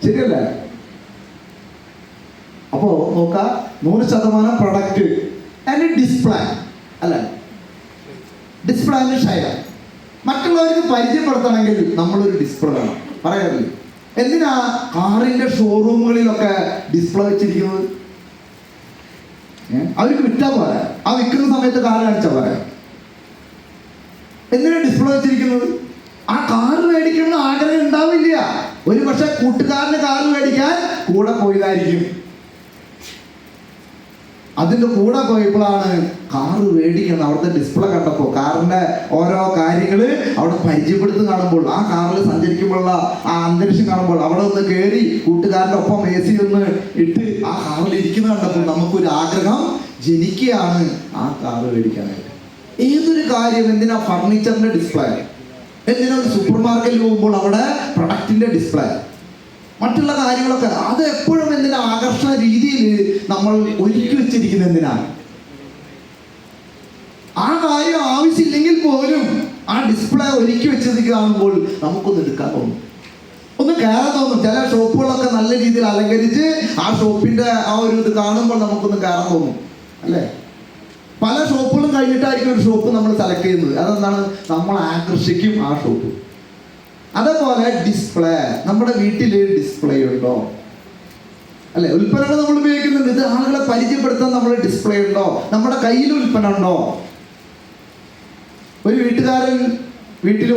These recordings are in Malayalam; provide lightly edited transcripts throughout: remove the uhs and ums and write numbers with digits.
ശരിയല്ലേ? അപ്പോ നോക്ക, 100% പ്രൊഡക്റ്റ് ആൻഡ് ഡിസ്പ്ലേ അല്ല, ഡിസ്പ്ലേ ആൻഡ് ഷെയർ. മറ്റുള്ളവർക്ക് പരിചയപ്പെടുത്തണമെങ്കിൽ നമ്മളൊരു ഡിസ്പ്ലേ വേണം. പറയാറില്ലേ, എന്തിനാ കാറിന്റെ ഷോറൂമുകളിലൊക്കെ ഡിസ്പ്ലേ വെച്ചിരിക്കുന്നത്? അവർക്ക് വിറ്റാ പോരാ, ആ വിൽക്കുന്ന സമയത്ത് കാറ് കാണിച്ചാ പോരാ. എന്തിനാ ഡിസ്പ്ലേ വെച്ചിരിക്കുന്നത്? ആ കാറ് മേടിക്കണമെന്ന് ആഗ്രഹം ഉണ്ടാവില്ല. ഒരു പക്ഷെ കൂട്ടുകാരന് കാറ് മേടിക്കാൻ കൂടെ പോയതായിരിക്കും. അതിൻ്റെ കൂടെ പോയപ്പോഴാണ് കാറ് മേടിക്കുന്നത്. അവിടുത്തെ ഡിസ്പ്ലേ കണ്ടപ്പോൾ, കാറിന്റെ ഓരോ കാര്യങ്ങൾ അവിടെ പരിചയപ്പെടുത്തി കാണുമ്പോൾ, ആ കാറിൽ സഞ്ചരിക്കുമ്പോഴുള്ള ആ അന്തരീക്ഷം കാണുമ്പോൾ, അവിടെ ഒന്ന് കയറി കൂട്ടുകാരൻ്റെ ഒപ്പം AC ഒന്ന് ഇട്ട് ആ കാറിൽ ഇരിക്കുന്നത് കണ്ടപ്പോൾ നമുക്കൊരു ആഗ്രഹം ജനിക്കുകയാണ് ആ കാറ് മേടിക്കാനായിട്ട്. ഏതൊരു കാര്യം, എന്തിനാ ഫർണിച്ചറിന്റെ ഡിസ്പ്ലേ, എന്തിനാ ഒരു സൂപ്പർ മാർക്കറ്റിൽ പോകുമ്പോൾ അവിടെ പ്രൊഡക്റ്റിന്റെ ഡിസ്പ്ലേ, മറ്റുള്ള കാര്യങ്ങളൊക്കെ, അത് എപ്പോഴും എന്തിനാ ആകർഷണ രീതിയിൽ നമ്മൾ ഒരുക്കി വെച്ചിരിക്കുന്നത് എന്തിനാണ്? ആ കാര്യം ആവശ്യമില്ലെങ്കിൽ പോലും ആ ഡിസ്പ്ലേ ഒരുക്കി വെച്ചത് കാണുമ്പോൾ നമുക്കൊന്ന് എടുക്കാൻ തോന്നും, ഒന്ന് കയറാൻ തോന്നും. ചില ഷോപ്പുകളൊക്കെ നല്ല രീതിയിൽ അലങ്കരിച്ച് ആ ഷോപ്പിന്റെ ആ ഒരു ഇത് കാണുമ്പോൾ നമുക്കൊന്ന് കയറാൻ തോന്നും, അല്ലേ? പല ഷോപ്പുകളും കഴിഞ്ഞിട്ടായിരിക്കും ഒരു ഷോപ്പ് നമ്മൾ സെലക്ട് ചെയ്യുന്നത്. അതെന്താണ്? നമ്മൾ ആകർഷിക്കും ആ ഷോപ്പ്. അതേപോലെ ഡിസ്പ്ലേ, നമ്മുടെ വീട്ടിൽ ഡിസ്പ്ലേ ഉണ്ടോ? അല്ലെ, ഉൽപ്പന്നങ്ങൾ നമ്മൾ ഉപയോഗിക്കുന്നുണ്ട്, ഇത് ആളുകളെ പരിചയപ്പെടുത്താൻ നമ്മൾ ഡിസ്പ്ലേ ഉണ്ടോ? നമ്മുടെ കയ്യിൽ ഉൽപ്പന്നം ഉണ്ടോ? ഒരു വീട്ടുകാരൻ വീട്ടിൽ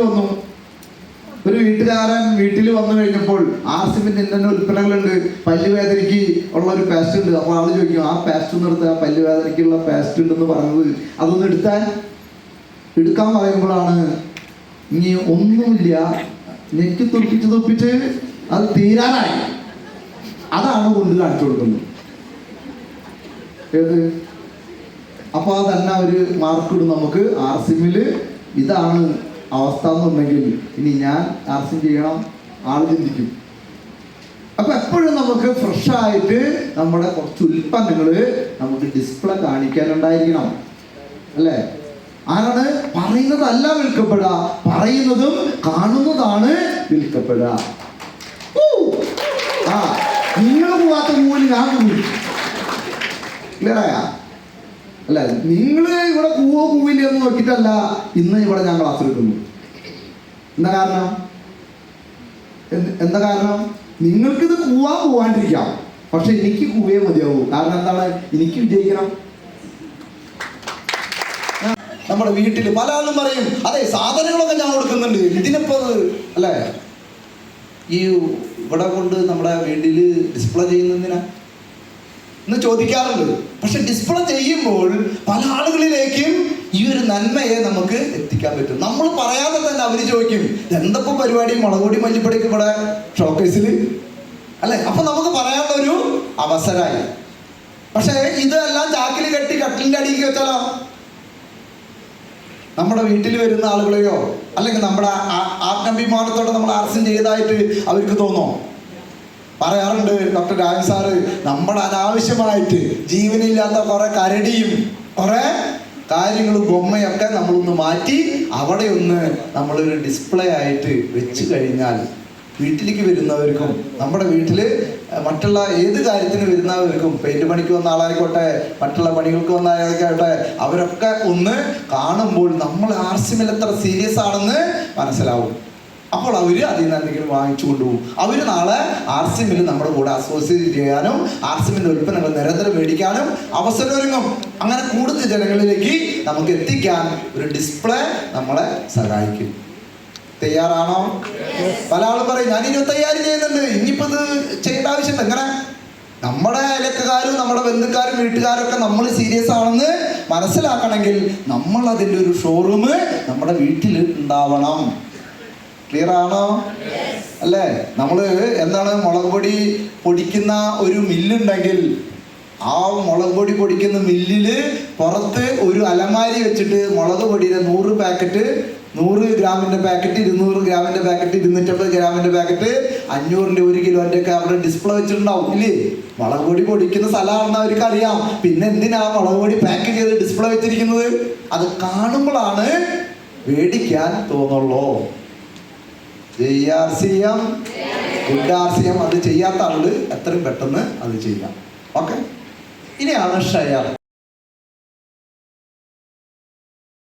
വന്നു കഴിഞ്ഞപ്പോൾ ആർസിമിന്റെ എന്തെങ്കിലും ഉൽപ്പന്നങ്ങളുണ്ട്, പല്ലുവേദനയ്ക്ക് ഉള്ള ഒരു പേസ്റ്റ് ഉണ്ട്. അപ്പോൾ ആള് ചോദിക്കും, ആ പേസ്റ്റ് ഒന്ന് എടുത്താൽ, പല്ലുവേദനയ്ക്കുള്ള പേസ്റ്റ് ഉണ്ടെന്ന് പറഞ്ഞത്, അതൊന്ന് എടുക്കാൻ പറയുമ്പോഴാണ് ഇനി ഒന്നുമില്ല, നെറ്റ് തുറപ്പിച്ച് അത് തീരാനായി, അതാണ് കൊണ്ട് കാണിച്ചു കൊടുക്കുന്നത്. ഏത്? അപ്പോൾ അതന്നെ ഒരു മാർക്ക് ഇടും നമുക്ക്. ആർസിമില് ഇതാണ് അവസ്ഥ എന്നുണ്ടെങ്കിൽ ഇനി ഞാൻ ആർസിം ചെയ്യണം, ആൾ ചിന്തിക്കും. അപ്പൊ എപ്പോഴും നമുക്ക് ഫ്രഷ് ആയിട്ട് നമ്മുടെ കുറച്ച് ഉൽപ്പന്നങ്ങൾ നമുക്ക് ഡിസ്പ്ലേ കാണിക്കാനുണ്ടായിരിക്കണം, അല്ലേ? ആരാണ് പറയുന്നതല്ല വിൽക്കപ്പെടുക, പറയുന്നതും കാണുന്നതാണ് വിൽക്കപ്പെടുക. നിങ്ങൾ പോവാത്ത മൂലം ഞാൻ പോയി, ക്ലിയറായ? അല്ല, നിങ്ങൾ ഇവിടെ കൂവില്ല എന്ന് നോക്കിയിട്ടല്ല ഇന്ന് ഇവിടെ ഞാൻ ക്ലാസ് എടുക്കുന്നു. എന്താ കാരണം? നിങ്ങൾക്കിത് പോവാണ്ടിരിക്കാം, പക്ഷെ എനിക്ക് കൂവേ മതിയാവൂ. കാരണം എന്താണ്? എനിക്ക് വിജയിക്കണം. നമ്മുടെ വീട്ടിൽ പല ആളും പറയും, അതെ സാധനങ്ങളൊക്കെ ഞാൻ കൊടുക്കുന്നുണ്ട്, ഇതിനിപ്പോ അല്ലേ ഈ ഇവിടെ കൊണ്ട് നമ്മുടെ വീട്ടിൽ ഡിസ്പ്ലേ ചെയ്യുന്നതിനാ എന്ന് ചോദിക്കാറുണ്ട്. പക്ഷെ ഡിസ്പ്ലേ ചെയ്യുമ്പോൾ പല ആളുകളിലേക്കും ഈ ഒരു നന്മയെ നമുക്ക് എത്തിക്കാൻ പറ്റും. നമ്മൾ പറയാതെ തന്നെ അവർ ചോദിക്കും, എന്തപ്പോ പരിപാടി, മുളകുപൊടി മല്ലിപ്പൊടിക്ക് ഇവിടെ ഷോക്കേസിൽ, അല്ലെ? അപ്പൊ നമുക്ക് പറയാനുള്ള ഒരു അവസരമായി. പക്ഷെ ഇതെല്ലാം ചാക്കിൽ കെട്ടി കട്ടിലിന്റെ അടിയിൽ വെച്ചാലോ, നമ്മുടെ വീട്ടിൽ വരുന്ന ആളുകളെയോ അല്ലെങ്കിൽ നമ്മുടെ ആത്മാഭിമാനത്തോടെ നമ്മൾ ആർസിം ചെയ്തതായിട്ട് അവർക്ക് തോന്നോ? പറയാറുണ്ട് ഡോക്ടർ രാജൻ സാറ്, നമ്മുടെ അനാവശ്യമായിട്ട് ജീവനില്ലാത്ത കുറെ കരടിയും കുറെ കാര്യങ്ങളും ബൊമ്മയൊക്കെ നമ്മളൊന്ന് മാറ്റി അവിടെ ഒന്ന് നമ്മളൊരു ഡിസ്പ്ലേ ആയിട്ട് വെച്ച് കഴിഞ്ഞാൽ വീട്ടിലേക്ക് വരുന്നവർക്കും നമ്മുടെ വീട്ടിൽ മറ്റുള്ള ഏത് കാര്യത്തിന് വരുന്നവർക്കും, പെയിന്റ് പണിക്ക് വന്ന ആളായിക്കോട്ടെ, മറ്റുള്ള പണികൾക്ക് വന്ന ആളായിക്കോട്ടെ, അവരൊക്കെ ഒന്ന് കാണുമ്പോൾ നമ്മൾ ആർസിമിൽ എത്ര സീരിയസ് ആണെന്ന് മനസ്സിലാവും. അപ്പോൾ അവര് അതിൽ നിന്ന് എന്തെങ്കിലും വാങ്ങിച്ചു കൊണ്ടുപോകും. അവര് നാളെ ആർസിമിൽ നമ്മുടെ കൂടെ അസോസിയേറ്റ് ചെയ്യാനും ആർസിമിന്റെ ഉൽപ്പന്നങ്ങൾ നിരന്തരം മേടിക്കാനും അവസരമൊരുങ്ങും. അങ്ങനെ കൂടുതൽ ജനങ്ങളിലേക്ക് നമുക്ക് എത്തിക്കാൻ ഒരു ഡിസ്പ്ലേ നമ്മളെ സഹായിക്കും. തയ്യാറാണോ? പല ആളും പറയും, ഞാൻ ഇനി തയ്യാറി ചെയ്യുന്നുണ്ട്, ഇനിയിപ്പോ ഇത് ചെയ്യേണ്ട ആവശ്യമില്ല. എങ്ങനെ? നമ്മുടെ അയൽക്കാരും നമ്മുടെ ബന്ധുക്കാരും വീട്ടുകാരും ഒക്കെ നമ്മൾ സീരിയസ് ആണെന്ന് മനസ്സിലാക്കണമെങ്കിൽ നമ്മൾ അതിൻ്റെ ഒരു ഷോറൂം നമ്മുടെ വീട്ടിൽ ഉണ്ടാവണം. ക്ലിയർ ആണോ? അല്ലേ? നമ്മള് എന്താണ്, മുളക് പൊടി പൊടിക്കുന്ന ഒരു മില്ലുണ്ടെങ്കിൽ ആ മുളക് പൊടി പൊടിക്കുന്ന മില്ലില് പുറത്ത് ഒരു അലമാരി വെച്ചിട്ട് മുളക് പൊടിയുടെ 100 പാക്കറ്റ്, 100 ഗ്രാമിന്റെ പാക്കറ്റ്, 200 ഗ്രാമിന്റെ പാക്കറ്റ്, 250 ഗ്രാമിന്റെ പാക്കറ്റ്, 500ന്റെ 1 കിലോന്റെ ഒക്കെ അവിടെ ഡിസ്പ്ലേ വെച്ചിട്ടുണ്ടാവും, ഇല്ലേ? മുളക് പൊടി പൊടിക്കുന്ന സ്ഥലമാണെന്ന് അവർക്ക് അറിയാം. പിന്നെ എന്തിനാ മുളക് പൊടി പാക്ക് ചെയ്ത് ഡിസ്പ്ലേ വെച്ചിരിക്കുന്നത്? അത് കാണുമ്പോഴാണ് മേടിക്കാൻ തോന്നുള്ളൂ. JRCM ഉദ്ഘാടനം അത് ചെയ്യാത്ത ആളുകൾ എത്രയും പെട്ടെന്ന് അത് ചെയ്യാം. ഓക്കെ, ഇനിയാണ് ഷെയർ.